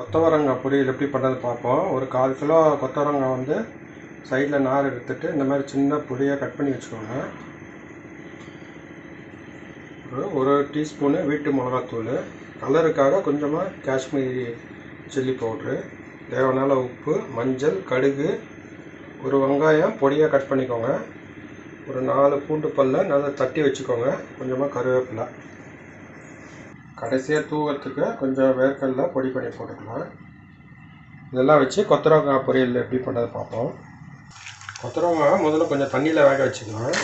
கொத்தவரங்காய் பொரியல் எப்படி பண்ணுறது பார்ப்போம். ஒரு 1/4 கிலோ கொத்தவரங்காய் வந்து சைடில் நார் எடுத்துட்டு இந்த மாதிரி சின்ன பொடியாக கட் பண்ணி வச்சுக்கோங்க. ஒரு டீஸ்பூனு வீட்டு மிளகாத்தூள், கலருக்காக கொஞ்சமாக காஷ்மீரி சில்லி பவுட்ரு, தேவையான உப்பு, மஞ்சள், கடுகு, ஒரு வெங்காயம் பொடியாக கட் பண்ணிக்கோங்க, ஒரு 4 பூண்டு பல்லை நல்லா தட்டி வச்சுக்கோங்க, கொஞ்சமாக கருவேப்பிலை, கடைசியாக தூவத்துக்கு கொஞ்சம் வேர்க்கடலை பொடி பண்ணி போட்டுக்கலாம். இதெல்லாம் வச்சு கொத்தவரங்காய் பொரியல் எப்படி பண்ணுறது பார்ப்போம். கொத்தவரங்காய் முதல்ல கொஞ்சம் தண்ணியில் வேக வச்சுக்கலாம்.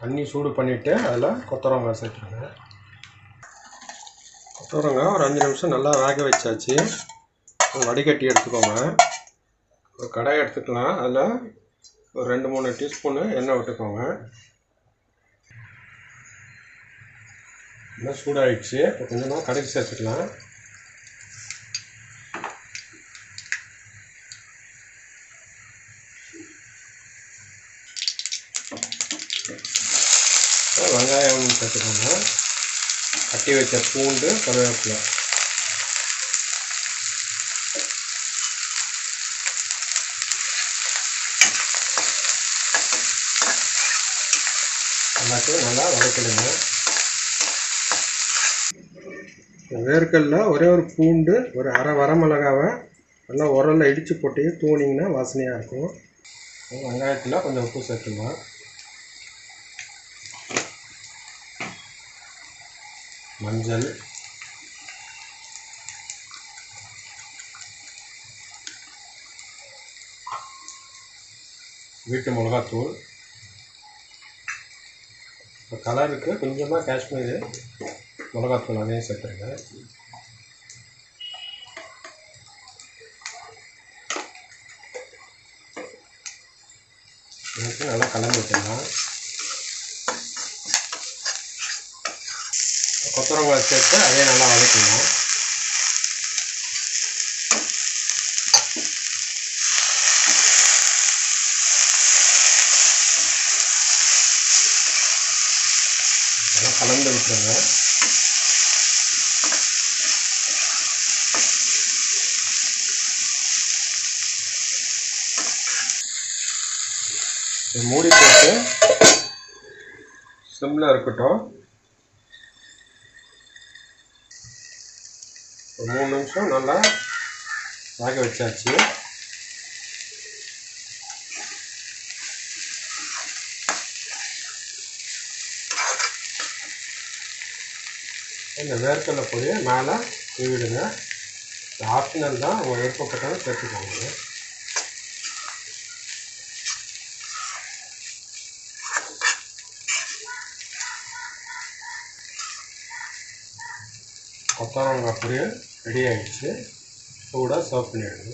தண்ணி சூடு பண்ணிவிட்டு அதில் கொத்தவரங்காய் சேர்த்துருங்க. கொத்தவரங்காய் ஒரு 5 நிமிஷம் நல்லா வேக வச்சாச்சு. வடிகட்டி எடுத்துக்கோங்க. ஒரு கடாய் எடுத்துக்கலாம். அதில் ஒரு 2-3 டீஸ்பூனு எண்ணெய் விட்டுக்கோங்க. எண்ணெய் சூடாகிடுச்சு. இப்போ கொஞ்சமாக கடுகு சேர்த்துக்கலாம். வெங்காயம் சேர்த்துக்கோங்க, கட்டி வச்ச பூண்டு, கருவேப்பிலை, எல்லாத்தையும் நல்லா வதக்கிடுங்க. வேர்க்கடலை ஒரே ஒரு பூண்டு, ஒரு அரை வரமிளகாவை நல்லா உரலில் இடித்து போட்டு தூணிங்கன்னா வாசனையாக இருக்கும். வெங்காயத்தில் கொஞ்சம் உப்பு சேர்த்துக்கலாம். மஞ்சள், வீட்டு மிளகாத்தூள், இப்போ கலருக்கு கொஞ்சமாக காஷ்மீரி மிளகாத்தூள் அதையும் சேர்த்துருங்க. நல்லா கலந்து விட்டுடலாம். கொத்தவரங்காய் சேர்த்து அதையும் நல்லா வதக்கணும். நல்லா கலந்து விட்டுருங்க. மூடி போட்டு சிம்மில் இருக்கட்டும். ஒரு 3 நிமிஷம் நல்லா வேக வச்சாச்சு. இந்த வேர்க்கடலை பொடியை மேலே தூவிடுங்க. ஆப்ஷனல் தான், உங்கள் விருப்பப்பட்டாலும் சேர்த்துக்கோங்க. கொத்தவரங்காய் பொரியல் ரெடி ஆகிடுச்சு. சூடாக சர்வ் பண்ணிடுங்க.